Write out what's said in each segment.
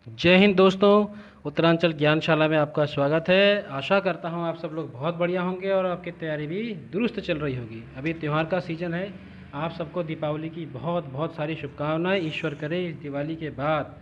जय हिंद दोस्तों। उत्तरांचल ज्ञानशाला में आपका स्वागत है। आशा करता हूँ आप सब लोग बहुत बढ़िया होंगे और आपकी तैयारी भी दुरुस्त चल रही होगी। अभी त्यौहार का सीज़न है। आप सबको दीपावली की बहुत बहुत सारी शुभकामनाएं। ईश्वर करे इस दिवाली के बाद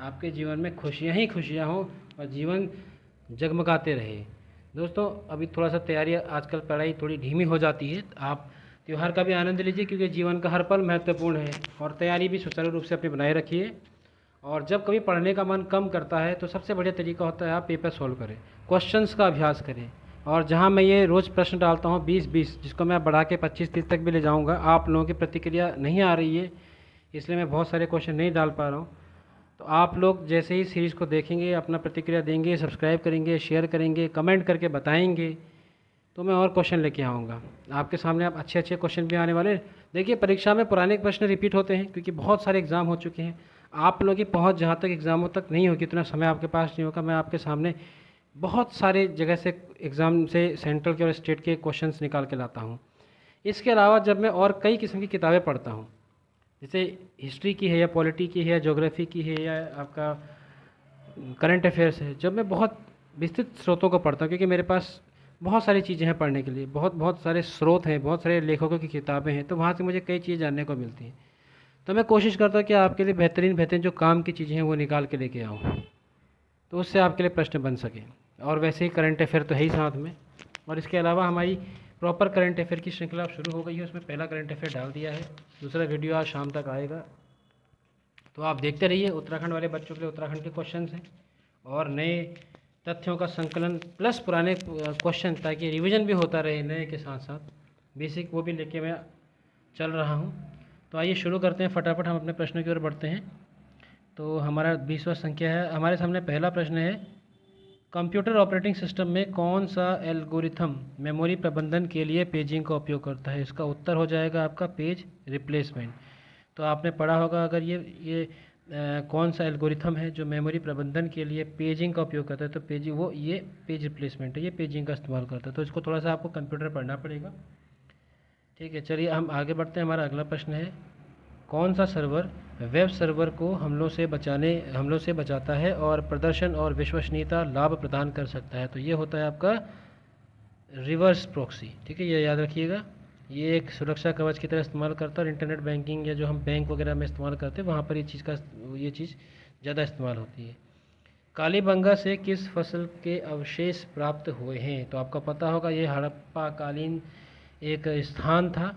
आपके जीवन में खुशियाँ ही खुशियाँ हों और जीवन जगमगाते रहे। दोस्तों, अभी थोड़ा सा तैयारी, आजकल पढ़ाई थोड़ी धीमी हो जाती है। आप त्यौहार का भी आनंद लीजिए क्योंकि जीवन का हर पल महत्वपूर्ण है। और तैयारी भी सुचारू रूप से अपनी बनाए रखिए। और जब कभी पढ़ने का मन कम करता है तो सबसे बढ़िया तरीका होता है आप पेपर सोल्व करें, क्वेश्चंस का अभ्यास करें। और जहां मैं ये रोज़ प्रश्न डालता हूँ 20-20, जिसको मैं बढ़ा के 25-30 तक भी ले जाऊँगा, आप लोगों की प्रतिक्रिया नहीं आ रही है, इसलिए मैं बहुत सारे क्वेश्चन नहीं डाल पा रहा हूँ। तो आप लोग जैसे ही सीरीज़ को देखेंगे, अपना प्रतिक्रिया देंगे, सब्सक्राइब करेंगे, शेयर करेंगे, कमेंट करके बताएंगे, तो मैं और क्वेश्चन लेके आऊँगा आपके सामने। आप अच्छे अच्छे क्वेश्चन भी आने वाले हैं। देखिए, परीक्षा में पुराने प्रश्न रिपीट होते हैं क्योंकि बहुत सारे एग्ज़ाम हो चुके हैं। आप लोगों की पहुंच जहाँ तक एग्ज़ामों तक नहीं होगी, इतना समय आपके पास नहीं होगा। मैं आपके सामने बहुत सारे जगह से एग्ज़ाम से, सेंट्रल के और स्टेट के क्वेश्चंस निकाल के लाता हूँ। इसके अलावा जब मैं और कई किस्म की किताबें पढ़ता हूँ, जैसे हिस्ट्री की है या पॉलिटी की है या ज्योग्राफी की है या आपका करंट अफेयर्स है, जब मैं बहुत विस्तृत स्रोतों को पढ़ता हूँ क्योंकि मेरे पास बहुत सारी चीज़ें हैं पढ़ने के लिए, बहुत बहुत सारे स्रोत हैं, बहुत सारे लेखकों की किताबें हैं, तो वहाँ से मुझे कई चीज़ें जानने को मिलती हैं। तो मैं कोशिश करता हूँ कि आपके लिए बेहतरीन बेहतरीन जो काम की चीज़ें हैं वो निकाल के लेके आऊँ, तो उससे आपके लिए प्रश्न बन सके। और वैसे ही करंट अफेयर तो है ही साथ में। और इसके अलावा हमारी प्रॉपर करंट अफेयर की श्रृंखला शुरू हो गई है, उसमें पहला करंट अफेयर डाल दिया है, दूसरा वीडियो आज शाम तक आएगा। तो आप देखते रहिए। उत्तराखंड वाले बच्चों के लिए उत्तराखंड के क्वेश्चन हैं और नए तथ्यों का संकलन प्लस पुराने क्वेश्चन, ताकि रिवीजन भी होता रहे नए के साथ साथ बेसिक, वो भी लेके मैं चल रहा हूँ। तो आइए शुरू करते हैं, फटाफट हम अपने प्रश्नों की ओर बढ़ते हैं। तो हमारा 20वां संख्या है। हमारे सामने पहला प्रश्न है, कंप्यूटर ऑपरेटिंग सिस्टम में कौन सा एल्गोरिथम मेमोरी प्रबंधन के लिए पेजिंग का उपयोग करता है? इसका उत्तर हो जाएगा आपका पेज रिप्लेसमेंट। तो आपने पढ़ा होगा, अगर ये कौन सा एल्गोरिथम है जो मेमोरी प्रबंधन के लिए पेजिंग का उपयोग करता है, तो ये पेज रिप्लेसमेंट है, ये पेजिंग का इस्तेमाल करता है। तो इसको थोड़ा सा आपको कंप्यूटर पढ़ना पड़ेगा। ठीक है, चलिए हम आगे बढ़ते हैं। हमारा अगला प्रश्न है, कौन सा सर्वर वेब सर्वर को हमलों से बचाता है और प्रदर्शन और विश्वसनीयता लाभ प्रदान कर सकता है? तो ये होता है आपका रिवर्स प्रॉक्सी। ठीक है, ये याद रखिएगा। ये एक सुरक्षा कवच की तरह इस्तेमाल करता है और इंटरनेट बैंकिंग या जो हम बैंक वगैरह में इस्तेमाल करते हैं वहाँ पर ये चीज़ ज़्यादा इस्तेमाल होती है। कालीबंगा से किस फसल के अवशेष प्राप्त हुए हैं? तो आपको पता होगा, ये हड़प्पा कालीन एक स्थान था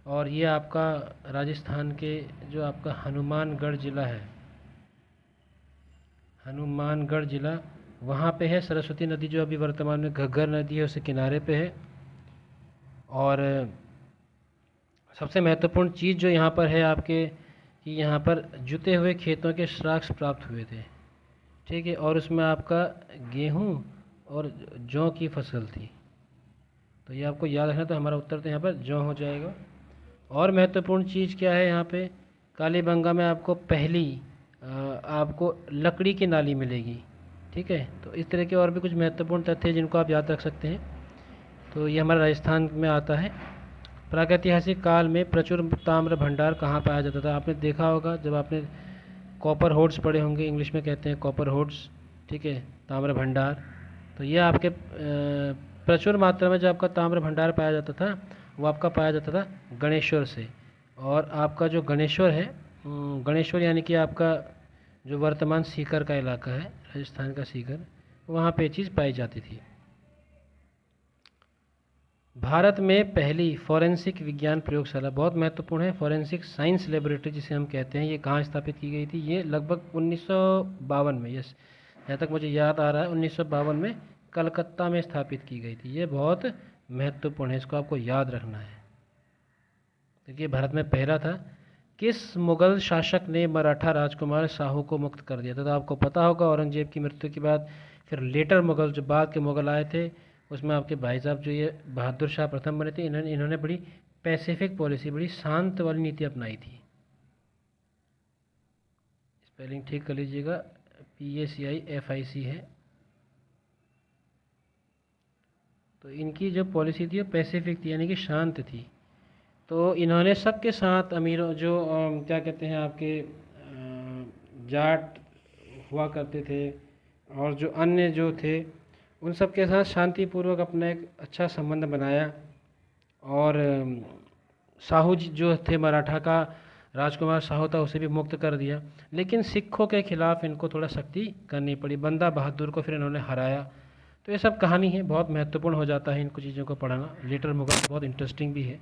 और ये आपका राजस्थान के जो आपका हनुमानगढ़ ज़िला है, हनुमानगढ़ ज़िला, वहाँ पे है। सरस्वती नदी जो अभी वर्तमान में घग्गर नदी है उसके किनारे पे है। और सबसे महत्वपूर्ण चीज़ जो यहाँ पर है आपके, कि यहाँ पर जुते हुए खेतों के साक्ष्य प्राप्त हुए थे। ठीक है, और उसमें आपका गेहूँ और जौ की फसल थी। तो ये आपको याद रखना। तो हमारा उत्तर तो यहाँ पर जौ हो जाएगा। और महत्वपूर्ण चीज़ क्या है यहाँ पे, कालीबंगा में आपको पहली आपको लकड़ी की नाली मिलेगी। ठीक है, तो इस तरह के और भी कुछ महत्वपूर्ण तथ्य हैं जिनको आप याद रख सकते हैं। तो ये हमारा राजस्थान में आता है। प्रागैतिहासिक काल में प्रचुर ताम्र भंडार कहाँ पाया जाता था? आपने देखा होगा, जब आपने कॉपर होड्स पढ़े होंगे, इंग्लिश में कहते हैं कॉपर होड्स। ठीक है, ताम्र भंडार। तो ये आपके प्रचुर मात्रा में जो आपका ताम्र भंडार पाया जाता था वो आपका पाया जाता था गणेश्वर से। और आपका जो गणेश्वर है, गणेश्वर यानी कि आपका जो वर्तमान सीकर का इलाका है, राजस्थान का सीकर, वहाँ पे चीज़ पाई जाती थी। भारत में पहली फॉरेंसिक विज्ञान प्रयोगशाला, बहुत महत्वपूर्ण है, फॉरेंसिक साइंस लेबोरेटरी जिसे हम कहते हैं, ये कहाँ स्थापित की गई थी? ये लगभग 1952 में, यस, जहाँ तक मुझे याद आ रहा है 1952 में कलकत्ता में स्थापित की गई थी। ये बहुत महत्वपूर्ण है, इसको आपको याद रखना है। देखिए, भारत में पहला था। किस मुगल शासक ने मराठा राजकुमार शाहू को मुक्त कर दिया था? तो आपको पता होगा, औरंगजेब की मृत्यु के बाद फिर लेटर मुगल, जो बाद के मुगल आए थे, उसमें आपके भाई साहब जो ये बहादुर शाह प्रथम बने थे, इन्होंने बड़ी पैसिफिक पॉलिसी, बड़ी शांत वाली नीति अपनाई थी। स्पेलिंग ठीक कर लीजिएगा, PACIFIC है। तो इनकी जो पॉलिसी थी वो पैसिफिक थी, यानी कि शांत थी। तो इन्होंने सबके साथ अमीरों, जो क्या कहते हैं आपके जाट हुआ करते थे और जो अन्य जो थे उन सब के साथ शांतिपूर्वक अपना एक अच्छा संबंध बनाया। और साहू जी जो थे मराठा का राजकुमार साहू था, उसे भी मुक्त कर दिया। लेकिन सिखों के खिलाफ इनको थोड़ा सख्ती करनी पड़ी, बंदा बहादुर को फिर इन्होंने हराया। तो ये सब कहानी है, बहुत महत्वपूर्ण हो जाता है इनको चीज़ों को पढ़ाना। लेटर मुगल बहुत इंटरेस्टिंग भी है,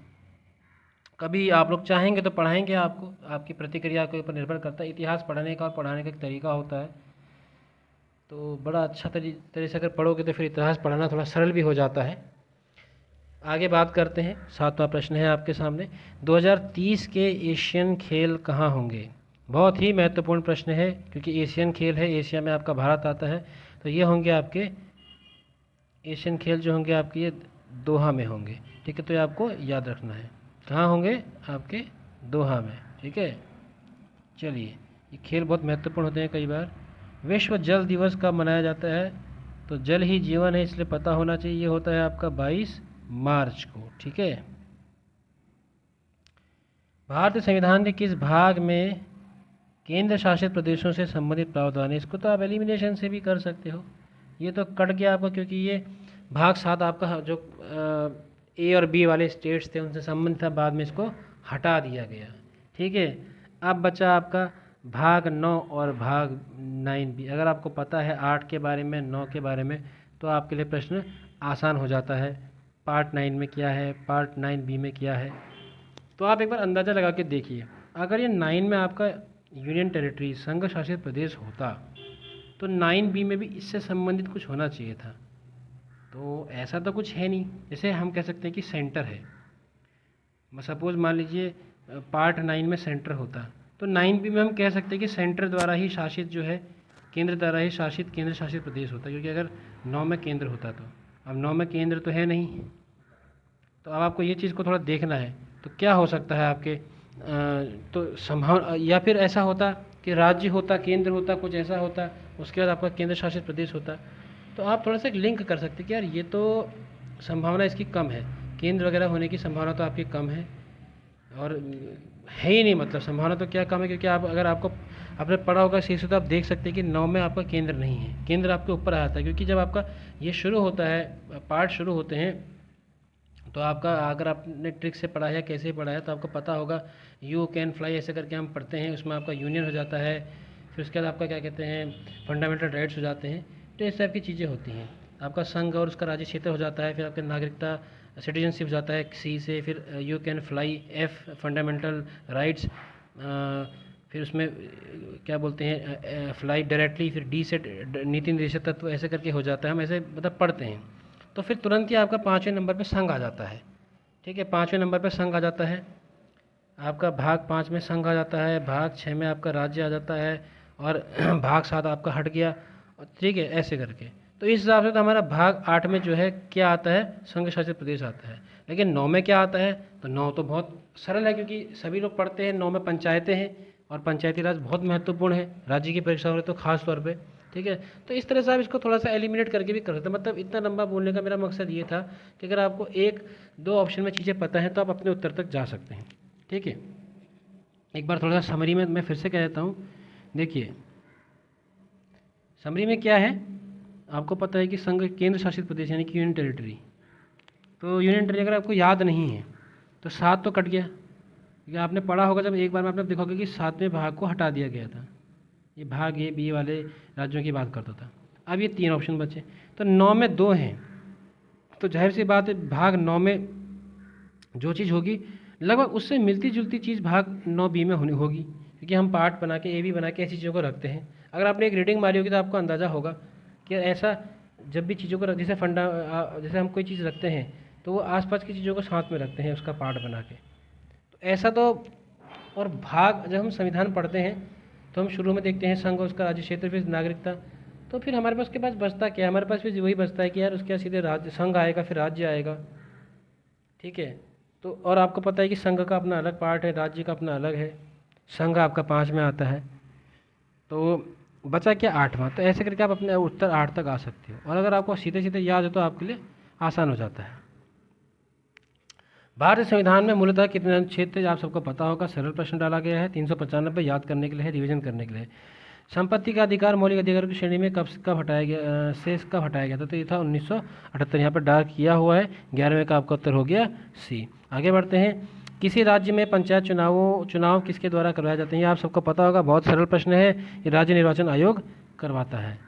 कभी आप लोग चाहेंगे तो पढ़ाएंगे आपको, आपकी प्रतिक्रिया के ऊपर निर्भर करता है। इतिहास पढ़ने का और पढ़ाने का एक तरीका होता है, तो बड़ा अच्छा तरह से अगर पढ़ोगे तो फिर इतिहास पढ़ाना थोड़ा सरल भी हो जाता है। आगे बात करते हैं, 7वां प्रश्न है आपके सामने, 2030 के एशियन खेल कहाँ होंगे? बहुत ही महत्वपूर्ण प्रश्न है, क्योंकि एशियन खेल है, एशिया में आपका भारत आता है, तो ये होंगे आपके एशियन खेल जो होंगे आपके ये दोहा में होंगे। ठीक है, तो ये आपको याद रखना है, कहाँ होंगे आपके दोहा में। ठीक है, चलिए, ये खेल बहुत महत्वपूर्ण होते हैं कई बार। विश्व जल दिवस कब मनाया जाता है? तो जल ही जीवन है, इसलिए पता होना चाहिए। ये होता है आपका 22 मार्च को। ठीक है, भारतीय संविधान के किस भाग में केंद्र शासित प्रदेशों से संबंधित प्रावधान है? इसको तो आप एलिमिनेशन से भी कर सकते हो, ये तो कट गया आपका, क्योंकि ये भाग 7 आपका जो ए और बी वाले स्टेट्स थे उनसे संबंधित था, बाद में इसको हटा दिया गया। ठीक है, अब बचा आपका भाग 9 और भाग 9 भी। अगर आपको पता है 8 के बारे में, 9 के बारे में, तो आपके लिए प्रश्न आसान हो जाता है। पार्ट 9 में क्या है, पार्ट 9 बी में क्या है, तो आप एक बार अंदाज़ा लगा के देखिए। अगर ये 9 में आपका यूनियन टेरिटरी संघ शासित प्रदेश होता, तो 9B में भी इससे संबंधित कुछ होना चाहिए था। तो ऐसा तो कुछ है नहीं। जैसे हम कह सकते हैं कि सेंटर है, सपोज मान लीजिए पार्ट 9 में सेंटर होता, तो 9B में हम कह सकते हैं कि सेंटर द्वारा ही शासित जो है, केंद्र द्वारा ही शासित केंद्र शासित प्रदेश होता, क्योंकि अगर 9 में केंद्र होता तो। अब 9 में केंद्र तो है नहीं, तो अब आपको ये चीज़ को थोड़ा देखना है। तो क्या हो सकता है आपके तो संभाव, या फिर ऐसा होता कि राज्य होता, केंद्र होता, कुछ ऐसा होता, उसके बाद आपका केंद्र शासित प्रदेश होता। तो आप थोड़ा सा एक लिंक कर सकते कि यार ये तो संभावना इसकी कम है, केंद्र वगैरह होने की संभावना तो आपकी कम है, और है ही नहीं, मतलब संभावना तो क्या कम है, क्योंकि आप अगर आपको आपने पढ़ा होगा शीर्ष, तो आप देख सकते हैं कि 9 में आपका केंद्र नहीं है, केंद्र आपके ऊपर आता है। क्योंकि जब आपका ये शुरू होता है, पार्ट शुरू होते हैं, तो आपका अगर आपने ट्रिक से पढ़ा है, कैसे पढ़ा है, तो आपको पता होगा यू कैन फ्लाई ऐसे करके हम पढ़ते हैं, उसमें आपका यूनियन हो जाता है, फिर उसके बाद आपका क्या कहते हैं फंडामेंटल राइट्स हो जाते हैं। तो इस टाइप की चीज़ें होती हैं। आपका संघ और उसका राज्य क्षेत्र हो जाता है, फिर आपका नागरिकता सिटीजनशिप हो जाता है सी से, फिर you can fly F fundamental rights, फिर उसमें क्या बोलते हैं फ्लाई डायरेक्टली, फिर डी से नीति निर्देशक तत्व, ऐसे करके हो जाता है, हम ऐसे मतलब पढ़ते हैं। तो फिर तुरंत ही आपका 5वें नंबर पे संघ आ जाता है। ठीक है, 5वें नंबर पे संघ आ जाता है, आपका भाग 5 में संघ आ जाता है, भाग 6 में आपका राज्य आ जाता है, और भाग 7 आपका हट गया। ठीक है, ऐसे करके। तो इस हिसाब से तो हमारा भाग 8 में जो है क्या आता है, संघ शासित प्रदेश आता है। लेकिन 9 में क्या आता है? तो 9 तो बहुत सरल है, क्योंकि सभी लोग पढ़ते हैं, 9 में पंचायतें हैं, और पंचायती राज बहुत महत्वपूर्ण है, राज्य की परीक्षा हो रही तो खास तौर पर। ठीक है, तो इस तरह से आप इसको थोड़ा सा एलिमिनेट करके भी कर सकते हैं। मतलब इतना लंबा बोलने का मेरा मकसद ये था कि अगर आपको 1-2 ऑप्शन में चीज़ें पता हैं तो आप अपने उत्तर तक जा सकते हैं। ठीक है, एक बार थोड़ा सा समरी में मैं फिर से कह देता हूँ। देखिए, समरी में क्या है, आपको पता है कि संघ केंद्र शासित प्रदेश यानी कि यूनियन टेरिटरी। तो यूनियन टेरिटरी अगर आपको याद नहीं है तो 7 तो कट गया, क्योंकि आपने पढ़ा होगा जब एक बार में, आपने देखोगे कि 7वें भाग को हटा दिया गया था। ये भाग ए बी वाले राज्यों की बात करता था। अब ये 3 ऑप्शन बचे, तो 9 में 2 हैं, तो जाहिर सी बात है भाग 9 में जो चीज़ होगी लगभग उससे मिलती जुलती चीज़ भाग 9B में होनी होगी, क्योंकि हम पार्ट बना के ए बी बना के ऐसी चीज़ों को रखते हैं। अगर आपने एक रीडिंग मारी होगी तो आपको अंदाज़ा होगा कि ऐसा जब भी चीज़ों को जैसे जैसे हम कोई चीज़ रखते हैं तो वो आसपास की चीज़ों को साथ में रखते हैं उसका पार्ट बना के, तो ऐसा तो। और भाग जब हम संविधान पढ़ते हैं तो हम शुरू में देखते हैं संघ, उसका राज्य क्षेत्र, फिर नागरिकता, तो फिर हमारे पास के पास बचता क्या है? हमारे पास फिर वही बचता है कि यार उसके सीधे राज्य संघ आएगा, फिर राज्य आएगा। ठीक है, तो और आपको पता है कि संघ का अपना अलग पार्ट है, राज्य का अपना अलग है, संघ आपका 5 में आता है, तो बचा क्या 8वां। तो ऐसे करके आप अपने उत्तर 8 तक आ सकते हो, और अगर आपको सीधे सीधे याद है तो आपके लिए आसान हो जाता है। भारतीय संविधान में मूलतः कितने अनुच्छेद थे? आप सबको पता होगा, सरल प्रश्न डाला गया है, 395 याद करने के लिए है, रिवीजन करने के लिए। संपत्ति का अधिकार मौलिक अधिकारों की श्रेणी में कब हटाया गया, शेष कब हटाया गया था? तो ये था 1978। यहाँ पर डार्क किया हुआ है। 11वें का आपका उत्तर हो गया सी। आगे बढ़ते हैं। किसी राज्य में पंचायत चुनाव किसके द्वारा करवाए जाते हैं? ये आप सबको पता होगा, बहुत सरल प्रश्न है। ये राज्य निर्वाचन आयोग करवाता है।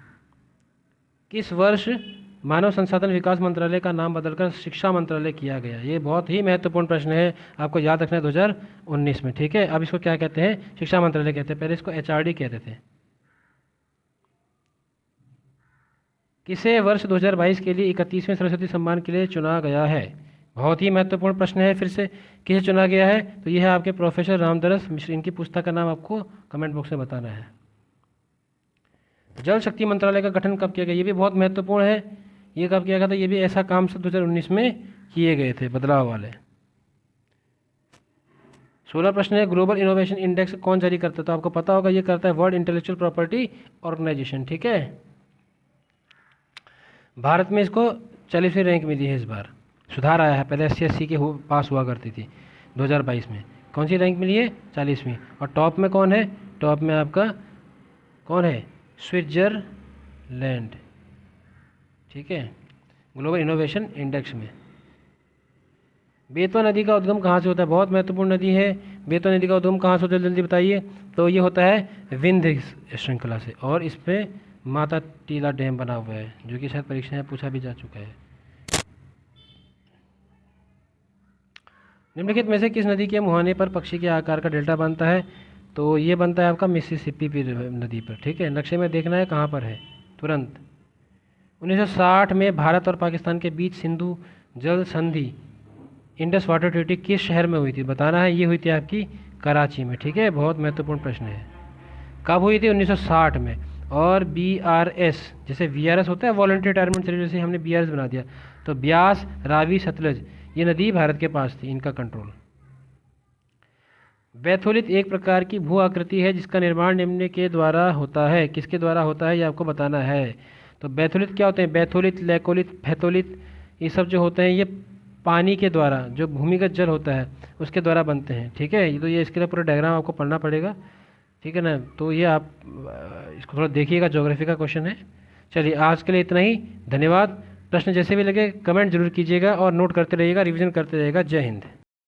किस वर्ष मानव संसाधन विकास मंत्रालय का नाम बदलकर शिक्षा मंत्रालय किया गया? ये बहुत ही महत्वपूर्ण प्रश्न है, आपको याद रखना है 2019 में। ठीक है, अब इसको क्या कहते हैं? शिक्षा मंत्रालय कहते हैं। पहले इसको HRD कहते थे। किसे वर्ष 2022 के लिए 31वें सरस्वती सम्मान के लिए चुना गया है? बहुत ही महत्वपूर्ण प्रश्न है। फिर से किसे चुना गया है? तो यह है आपके प्रोफेसर रामदरस मिश्र। इनकी पुस्तक का नाम आपको कमेंट बॉक्स में बताना है। जल शक्ति मंत्रालय का गठन कब किया गया? ये भी बहुत महत्वपूर्ण है। ये कब किया गया था? ये भी ऐसा काम 2019 में किए गए थे, बदलाव वाले। 16 प्रश्न है। ग्लोबल इनोवेशन इंडेक्स कौन जारी करता है? तो आपको पता होगा, ये करता है वर्ल्ड इंटेलेक्चुअल प्रॉपर्टी ऑर्गेनाइजेशन। ठीक है, भारत में इसको 40वीं रैंक मिली है। इस बार सुधार आया है, पहले SC के पास हुआ करती थी। 2022 में कौन सी रैंक मिली है? 40वीं। और टॉप में कौन है? टॉप में आपका कौन है? स्विट्जरलैंड। ठीक है, ग्लोबल इनोवेशन इंडेक्स में। बेतवा नदी का उद्गम कहाँ से होता है? बहुत महत्वपूर्ण नदी है। बेतवा नदी का उद्गम कहाँ से होता है? जल्दी बताइए। तो ये होता है विंध्य श्रृंखला से, और इस पर माता टीला डैम बना हुआ है, जो कि शायद परीक्षा में पूछा भी जा चुका है। निम्नलिखित में से किस नदी के मुहाने पर पक्षी के आकार का डेल्टा बनता है? तो ये बनता है आपका मिसिसिपी नदी पर। ठीक है, नक्शे में देखना है कहाँ पर है तुरंत। 1960 में भारत और पाकिस्तान के बीच सिंधु जल संधि इंडस वाटर ट्रीटी किस शहर में हुई थी? बताना है। ये हुई थी आपकी कराची में। ठीक है, बहुत महत्वपूर्ण प्रश्न है। कब हुई थी? 1960 में। और BRS, जैसे VRS होता है वॉलंटरी रिटायरमेंट सर्विस, जैसे हमने BRS बना दिया, तो ब्यास, रावी, सतलज, ये नदी भारत के पास थी, इनका कंट्रोल। बैथोलिथ एक प्रकार की भू आकृति है जिसका निर्माण निम्न के द्वारा होता है। किसके द्वारा होता है, ये आपको बताना है। तो बैथोलिथ क्या होते हैं? बैथोलिथ, लेकोलिथ, फैथोलिथ, ये सब जो होते हैं ये पानी के द्वारा, जो भूमिगत जल होता है उसके द्वारा बनते हैं। ठीक है, तो ये इसके लिए पूरा डायग्राम आपको पढ़ना पड़ेगा। ठीक है ना, तो ये आप इसको थोड़ा देखिएगा, ज्योग्राफी का क्वेश्चन है। चलिए, आज के लिए इतना ही। धन्यवाद। प्रश्न जैसे भी लगे कमेंट जरूर कीजिएगा और नोट करते रहिएगा, रिवीजन करते रहिएगा। जय हिंद।